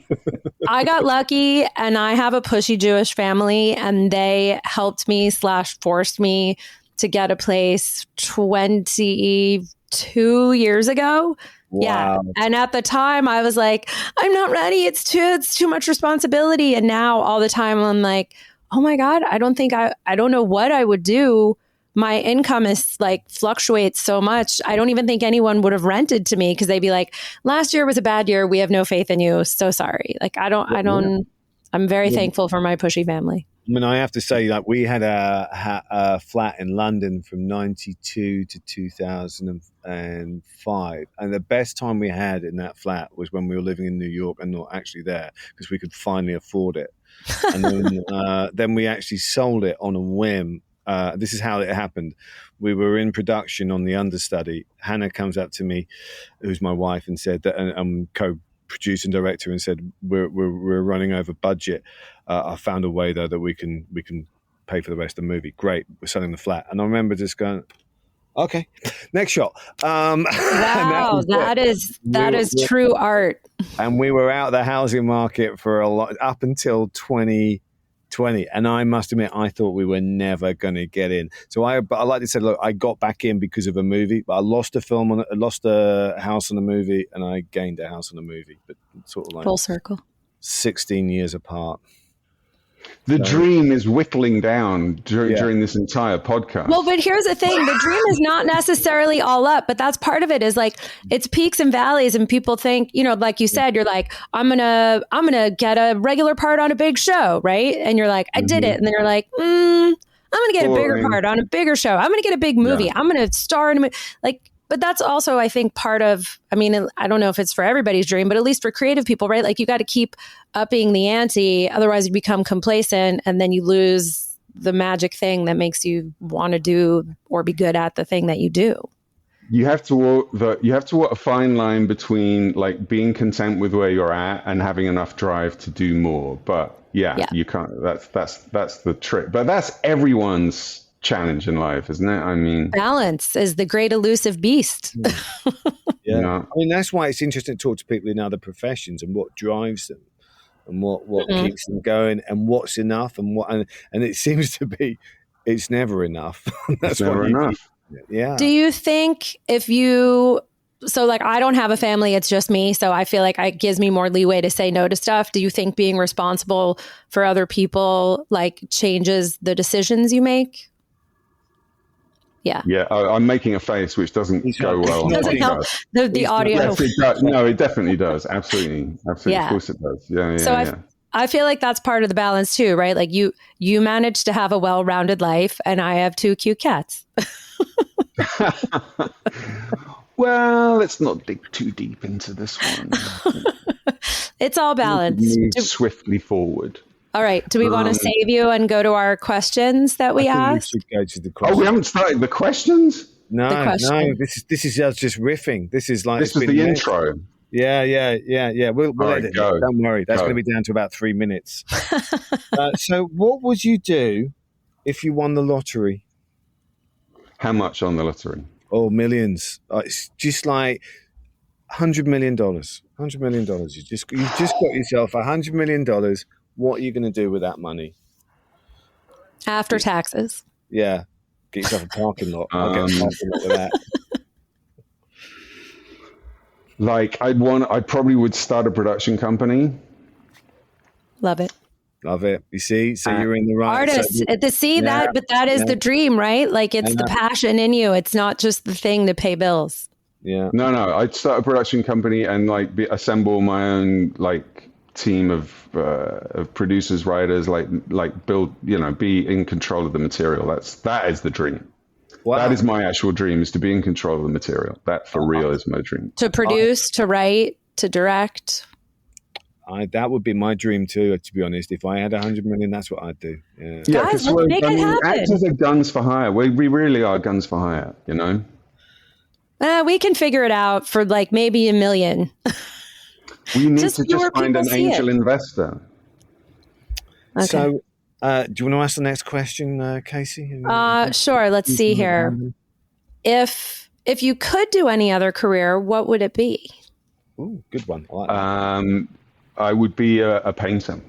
I got lucky and I have a pushy Jewish family and they helped me / forced me to get a place 22 years ago. Wow. Yeah. And at the time I was like, I'm not ready. It's too much responsibility. And now all the time I'm like, oh my God, I don't know what I would do. My income is like fluctuates so much. I don't even think anyone would have rented to me because they'd be like, last year was a bad year. We have no faith in you. So sorry. Like, I'm very thankful for my pushy family. I mean, I have to say, like, we had a flat in London from 92 to 2005. And the best time we had in that flat was when we were living in New York and not actually there because we could finally afford it. And then we actually sold it on a whim. This is how it happened. We were in production on the understudy. Hannah comes up to me, who's my wife, and said that, and co-producer and director, and said, "We're running over budget. I found a way though that we can pay for the rest of the movie. Great, we're selling the flat." And I remember just going, "Okay, next shot." Wow, that is true art. And we were out the housing market for a lot up until 2020, and I must admit, I thought we were never going to get in. But I like to say, look, I got back in because of a movie, but I lost a house on a movie, and I gained a house on a movie. But sort of like full circle. 16 years apart. The dream is whittling down during this entire podcast. Well, but here's the thing. The dream is not necessarily all up, but that's part of it is like, it's peaks and valleys. And people think, you know, like you said, you're like, I'm going to get a regular part on a big show. Right. And you're like, I did it. And then you're like, I'm going to get a bigger part on a bigger show. I'm going to get a big movie. Yeah. I'm going to star in a movie. Like, but that's also, I think, part of, I mean, I don't know if it's for everybody's dream, but at least for creative people, right? Like you got to keep upping the ante. Otherwise you become complacent and then you lose the magic thing that makes you want to do or be good at the thing that you do. You have to walk a fine line between like being content with where you're at and having enough drive to do more. But yeah. You can't, that's the trick, but that's everyone's challenge in life, isn't it? I mean, balance is the great elusive beast. Yeah. I mean, that's why it's interesting to talk to people in other professions and what drives them and what keeps them going and what's enough and it seems to be it's never enough. That's never enough. Yeah. Do you think so like I don't have a family, it's just me, so I feel like it gives me more leeway to say no to stuff. Do you think being responsible for other people like changes the decisions you make? Yeah. Yeah, I'm making a face which doesn't go well. It doesn't help the audio. Yes, no, it definitely does. Absolutely. Yeah. Of course it does. Yeah. So I feel like that's part of the balance too, right? Like you managed to have a well-rounded life, and I have 2 cute cats. Well, let's not dig too deep into this one. It's all balanced. Move swiftly forward. All right. Do we want to save you and go to our questions that we asked? We should go to the questions. Oh, we haven't started the questions? No. This is us just riffing. This is the intro. Yeah. We'll let it go. Don't worry. That's going to be down to about 3 minutes. So what would you do if you won the lottery? How much on the lottery? Oh, millions. It's just like $100 million. $100 million. You've just got yourself $100 million. What are you going to do with that money? After taxes. Yeah. Get yourself a parking lot. I'll get a parking lot with that. Like, I probably would start a production company. Love it. You see? So you're in the right. Artists. That is the dream, right? Like it's the passion in you. It's not just the thing to pay bills. Yeah. No. I'd start a production company and like assemble my own like team of producers, writers, like build, be in control of the material. That is the dream. Wow. That is my actual dream, is to be in control of the material. That for real is my dream. To produce, to write, to direct. That would be my dream too, to be honest. If I had 100 million, that's what I'd do. Yeah. Guys, let's make it happen. Actors are guns for hire. We really are guns for hire, We can figure it out for like maybe $1 million. We need to just find an angel investor. Okay. So, do you want to ask the next question, Casey? Sure. Let's see here. If you could do any other career, what would it be? Ooh, good one. I like that. I would be a painter.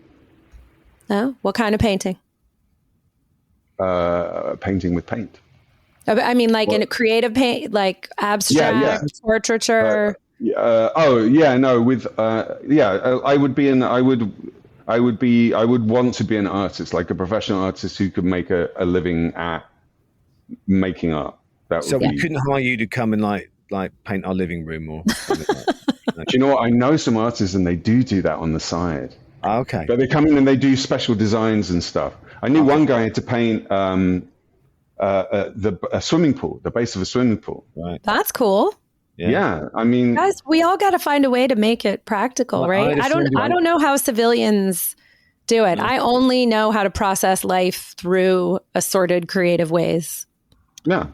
Oh, what kind of painting? Painting with paint. I mean, like in a creative paint, like abstract portraiture. I would want to be an artist, like a professional artist who could make a living at making art. We couldn't hire you to come and like paint our living room or something like that. Do you know what? I know some artists and they do that on the side. Okay. But they come in and they do special designs and stuff. I knew one guy had to paint a swimming pool, the base of a swimming pool. Right. That's cool. Yeah. I mean, guys, we all got to find a way to make it practical, right? I don't know how civilians do it. I only know how to process life through assorted creative ways. Yeah.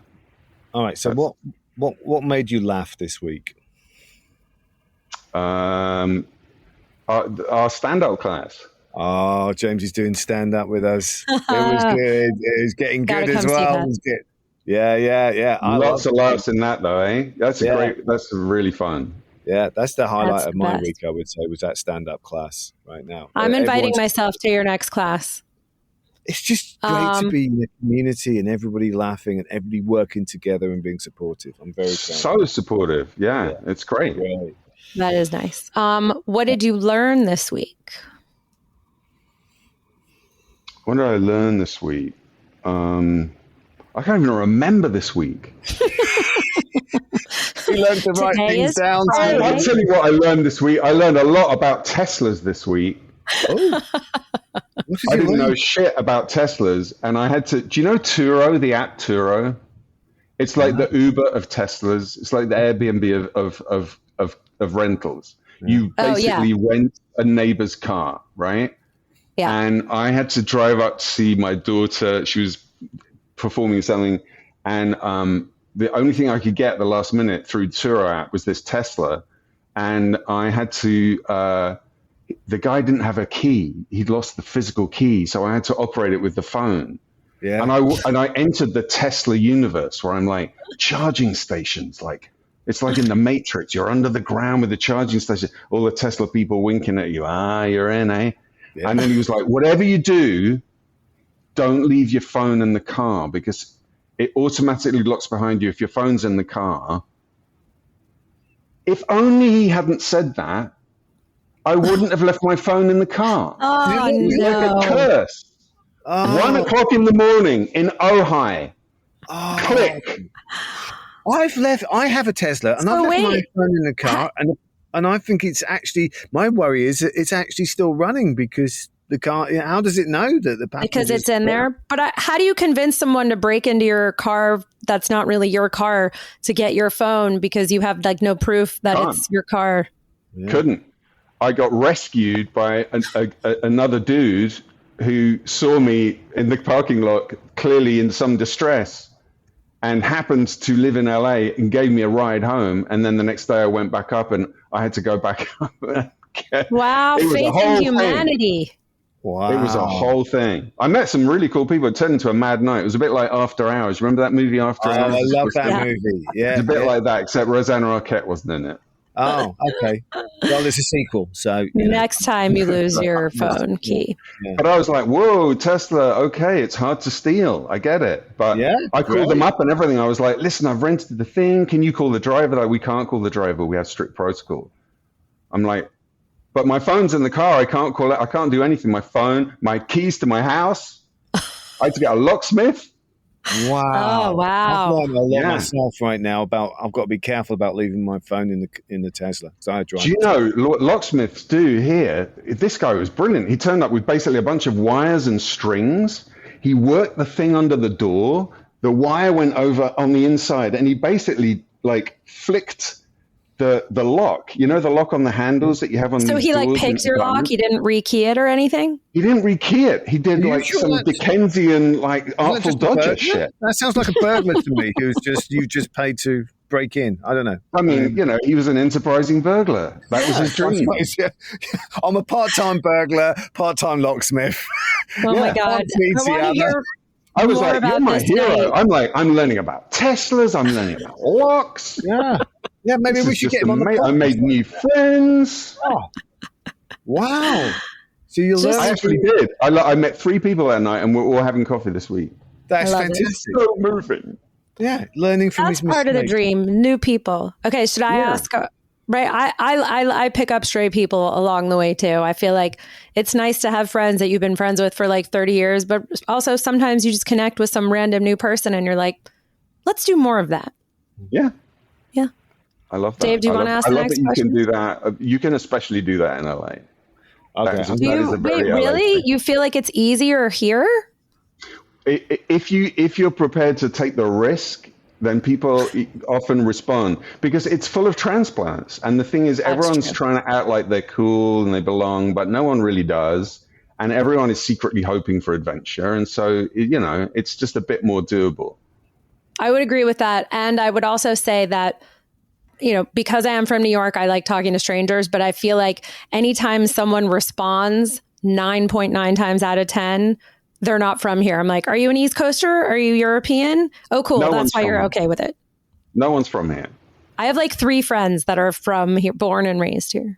All right. So what made you laugh this week? Our stand-up class. Oh, James is doing stand-up with us. It was good. It was getting good as well. It was good. Yeah. Lots of laughs in that, though, eh? That's really fun. Yeah, that's the highlight of my week, I would say, was that stand-up class right now. I'm inviting myself to your next class. It's just great to be in the community and everybody laughing and everybody working together and being supportive. I'm very proud. So supportive. Yeah, it's great. Right. That is nice. What did you learn this week? What did I learn this week? I can't even remember this week. You learned to write things down. I'll tell you what I learned this week. I learned a lot about Teslas this week. Oh. I didn't know shit about Teslas, and I had to. Do you know Turo, the app Turo? It's like the Uber of Teslas. It's like the Airbnb of rentals. You basically rent a neighbor's car, right? Yeah. And I had to drive up to see my daughter. She was performing something, and the only thing I could get at the last minute through Turo app was this Tesla, and I had to. The guy didn't have a key; he'd lost the physical key, so I had to operate it with the phone. Yeah. And I entered the Tesla universe where I'm like charging stations, like it's like in the Matrix. You're under the ground with the charging station. All the Tesla people winking at you. You're in, eh? Yeah. And then he was like, whatever you do, don't leave your phone in the car because it automatically locks behind you if your phone's in the car. If only he hadn't said that, I wouldn't have left my phone in the car. Oh, it was no. like a curse. 1 o'clock in the morning in Ojai. Click. I have a Tesla and I've left my phone in the car and I think it's actually, my worry is that it's actually still running because the car, how does it know that the package because it's in there? But how do you convince someone to break into your car that's not really your car to get your phone because you have like no proof that it's your car? Yeah. Couldn't. I got rescued by another dude who saw me in the parking lot, clearly in some distress, and happened to live in LA and gave me a ride home. And then the next day I went back up and I had to go back up. Wow, faith in humanity. Thing. Wow. It was a whole thing. I met some really cool people. It turned into a mad night. It was a bit like After Hours. Remember that movie After Hours? I love that movie. Yeah, it's a bit like that, except Rosanna Arquette wasn't in it. Oh, okay. Well, there's a sequel, so next time you lose your phone key. Yeah. But I was like, "Whoa, Tesla! Okay, it's hard to steal. I get it." But I called them up and everything. I was like, "Listen, I've rented the thing. Can you call the driver?" Like, we can't call the driver. We have strict protocol. I'm like, "But my phone's in the car. I can't call it. I can't do anything. My phone, my keys to my house. I had to get a locksmith." Wow! Oh, wow! I've learned a lot myself right now about. I've got to be careful about leaving my phone in the Tesla. So I drive. Do you know what locksmiths do here? This guy was brilliant. He turned up with basically a bunch of wires and strings. He worked the thing under the door. The wire went over on the inside, and he basically like flicked the lock. You know, the lock on the handles that you have on. So he like picked your lock. He didn't rekey it or anything. He didn't rekey it. He did like some Dickensian like Artful Dodger shit. That sounds like a burglar to me. Who's you just paid to break in. I don't know. I mean, you know, he was an enterprising burglar. That was his dream. I'm a part-time burglar, part-time locksmith. Oh my God! I was like, "You're my hero." I'm learning about Teslas. I'm learning about locks. Yeah, maybe we should get him on the podcast. I made new friends. Oh. Wow. So you learned. I actually did. I met 3 people that night, and we're all having coffee this week. That's fantastic. It's so moving. Yeah, learning from his mistakes. That's part of the dream. New people. Okay, should I ask? Right, I pick up stray people along the way too. I feel like it's nice to have friends that you've been friends with for like 30 years, but also sometimes you just connect with some random new person, and you're like, let's do more of that. Yeah. Yeah. I love that. Dave, do you want to ask the next question? I love that you can do that. You can especially do that in LA. Okay. Wait, really? You feel like it's easier here? If you're prepared to take the risk, then people often respond because it's full of transplants. And the thing is, everyone's trying to act like they're cool and they belong, but no one really does. And everyone is secretly hoping for adventure. And so, you know, it's just a bit more doable. I would agree with that. And I would also say that, you know, because I am from New York, I like talking to strangers, but I feel like anytime someone responds 9.9 times out of 10, they're not from here. I'm like, are you an East Coaster? Are you European? Oh, cool. That's why you're okay with it. No one's from here. I have like 3 friends that are from here, born and raised here.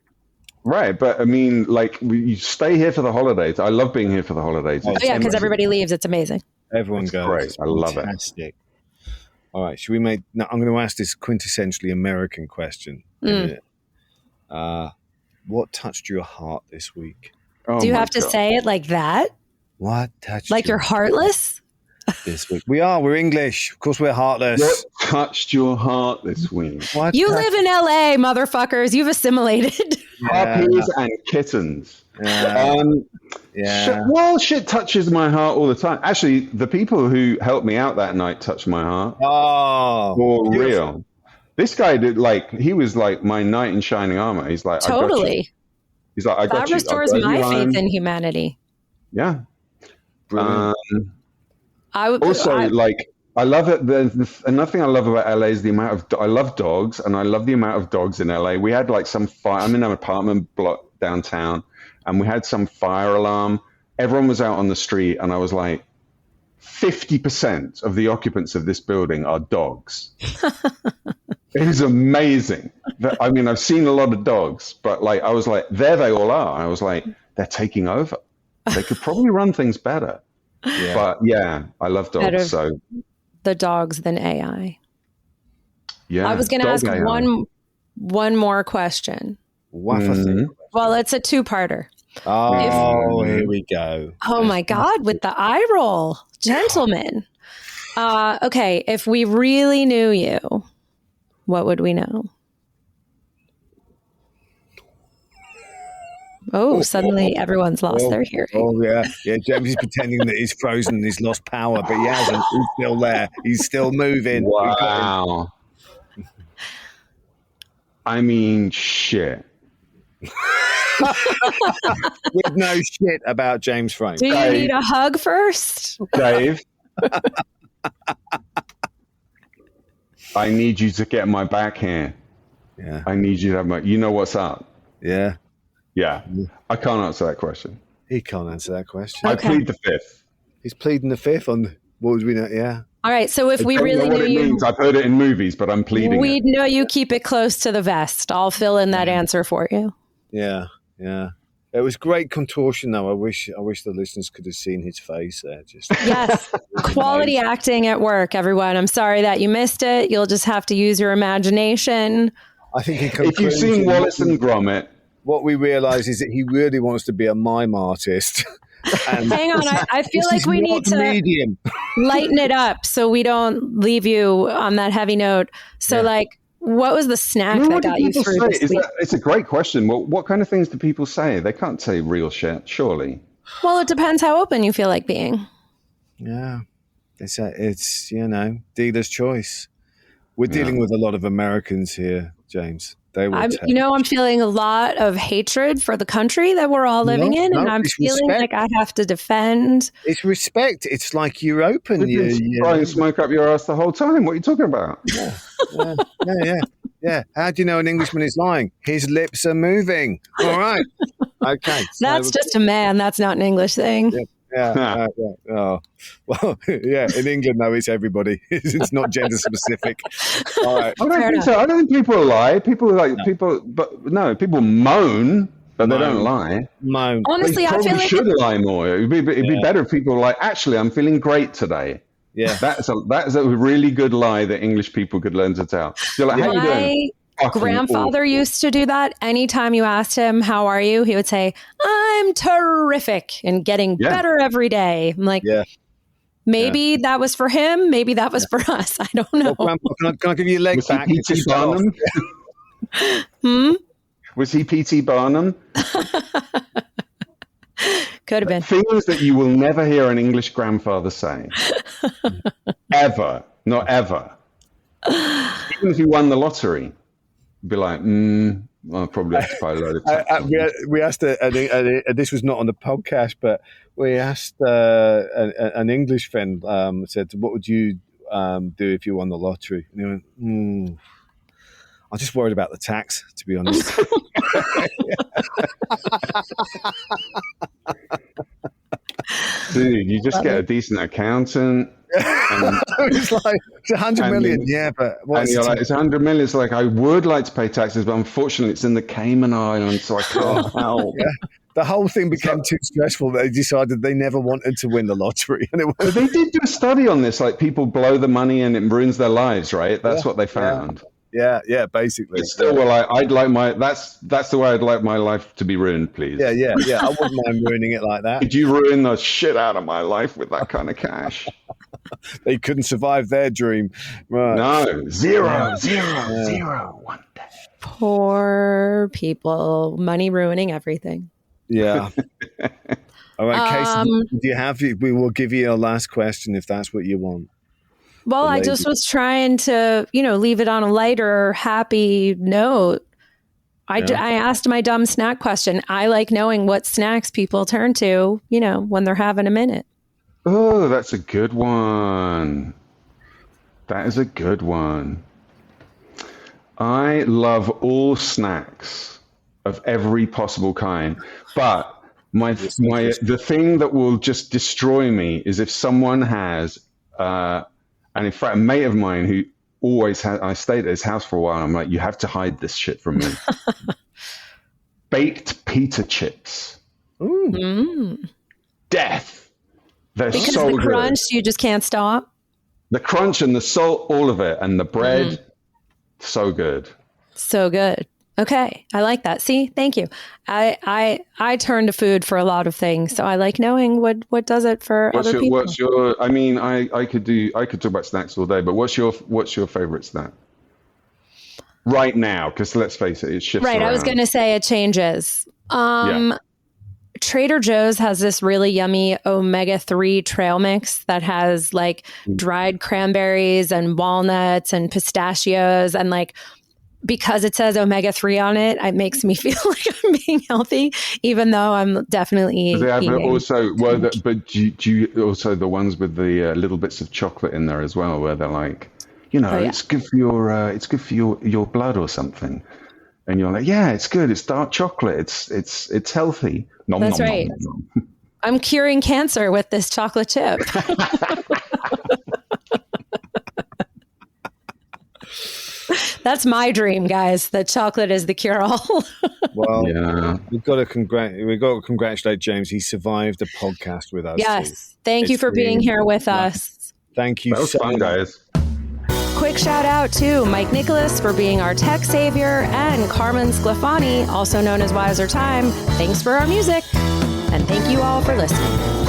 Right. But I mean, like, you stay here for the holidays. I love being here for the holidays. Oh, yeah, because everybody leaves. It's amazing. Everyone goes. Great. I love it. All right. Should we make... Now, I'm going to ask this quintessentially American question. What touched your heart this week? Oh, do you have to say it like that? What touched like you're heartless? This week. We're English. Of course we're heartless. What touched your heart this week? You live in LA, motherfuckers. You've assimilated. Puppies and kittens. Shit touches my heart all the time. Actually, the people who helped me out that night touched my heart. Oh, for real. This guy did he was like my knight in shining armor. He's like, totally. He's like, I got you. That restores my faith in humanity. Yeah. Brilliant. I love it. Another thing I love about LA is the amount of, I love dogs, and I love the amount of dogs in LA. We had like some fire. I'm in an apartment block downtown, and we had some fire alarm. Everyone was out on the street, and I was like, 50% of the occupants of this building are dogs. It is amazing. I mean, I've seen a lot of dogs, but I was like, there they all are. I was like, they're taking over. They could probably run things better. Yeah. But yeah, I love dogs. Better so the dogs than AI. Yeah. I was going to ask AI. one more question. Well, it's a two-parter. Here we go. Oh my God, with the eye roll. Gentlemen. Okay, if we really knew you, what would we know? Oh, suddenly everyone's lost their hearing. Oh, yeah. Yeah, James is pretending that he's frozen and he's lost power, but he hasn't. He's still there. He's still moving. Wow. I mean, shit. With no shit about James Frain. Do you need a hug first? Dave? I need you to get my back here. Yeah. I need you to have you know what's up? Yeah. Yeah. I can't answer that question. He can't answer that question. Okay. I plead the fifth. He's pleading the fifth on what was we know? Yeah. All right. So if we really knew you, means. I've heard it in movies, but I'm pleading. We'd know you keep it close to the vest. I'll fill in that answer for you. Yeah. Yeah. It was great contortion, though. I wish the listeners could have seen his face there. Just yes, quality acting at work, everyone. I'm sorry that you missed it. You'll just have to use your imagination. I think if you've seen Wallace and Gromit, what we realise is that he really wants to be a mime artist. Hang on, I feel like we need to lighten it up so we don't leave you on that heavy note. So, what was the snack that got you through this week? It's a great question. Well, what kind of things do people say? They can't say real shit, surely. Well, it depends how open you feel like being. Yeah. It's dealer's choice. We're dealing with a lot of Americans here, James. I'm feeling a lot of hatred for the country that we're all living in, and I'm feeling like I have to defend. It's respect. It's like you're open. You're trying to smoke up your ass the whole time. What are you talking about? Yeah. How do you know an Englishman is lying? His lips are moving. All right. Okay. That's just a man. That's not an English thing. Yeah. Oh, well, yeah. In England, though, it's everybody. It's not gender specific. All right. I don't think so. I don't think people lie. People people moan, but they don't lie. Moan. Honestly, I feel like should lie more. It'd be better if people were like, actually, I'm feeling great today. Yeah. That's a really good lie that English people could learn to tell. You're like, how you doing? Grandfather used to do that. Anytime you asked him, how are you? He would say, I'm terrific and getting better every day. I'm like, maybe that was for him. Maybe that was for us. I don't know. Well, Grandpa, can I give you a leg back? P.T. Barnum? Was he P.T. Barnum? Could have been. Things that you will never hear an English grandfather say. Ever. Not ever. Even if you won the lottery. Be like, I'll probably have to pay a load of tax. We asked, this was not on the podcast, but we asked an English friend, said, what would you do if you won the lottery? And he went, I'm just worried about the tax, to be honest. Dude, you just get a decent accountant. It's like, it's 100 million, but and you're like, it's 100 million. It's like, I would like to pay taxes, but unfortunately it's in the Cayman Islands, so I can't help. The whole thing became too stressful that they decided they never wanted to win the lottery. And they did do a study on this, like people blow the money and it ruins their lives, right? That's what they found. Yeah, basically. It's still, well, I'd like that's the way I'd like my life to be ruined, please. Yeah. I wouldn't mind ruining it like that. Could you ruin the shit out of my life with that kind of cash? They couldn't survive their dream. Right. No, zero, one day. Poor people, money ruining everything. Yeah. All right, Casey, we will give you a last question if that's what you want. Well, I just was trying to, leave it on a lighter, happy note. I asked my dumb snack question. I like knowing what snacks people turn to, when they're having a minute. Oh, that's a good one. That is a good one. I love all snacks of every possible kind, but the thing that will just destroy me is if someone has, and in fact, a mate of mine who always had, I stayed at his house for a while, and I'm like, you have to hide this shit from me. Baked pita chips. Ooh. Mm. Death. They're because so the crunch, good. you just can't stop. The crunch and the salt, all of it, and the bread, so good. So good. Okay, I like that. See, thank you. I turn to food for a lot of things, so I like knowing what does it for other people. What's your? I mean, I could talk about snacks all day, but what's your favorite snack right now? Because let's face it, it shifts. Right, around. I was going to say it changes. Trader Joe's has this really yummy omega-3 trail mix that has like dried cranberries and walnuts and pistachios, and like, because it says omega-3 on it, it makes me feel like I'm being healthy, even though I'm definitely they have eating. Also, but do you also the ones with the little bits of chocolate in there as well, where they're like, it's good for your blood or something, and you're like, yeah, it's good. It's dark chocolate. It's healthy. That's right. I'm curing cancer with this chocolate chip. That's my dream, guys. That chocolate is the cure-all. Well, yeah. we've got to congratulate James. He survived a podcast with us. Yes, thank you for being here with us. Thank you so much, guys. Quick shout out to Mike Nicholas for being our tech savior, and Carmen Sclafani, also known as Wiser Time. Thanks for our music, and thank you all for listening.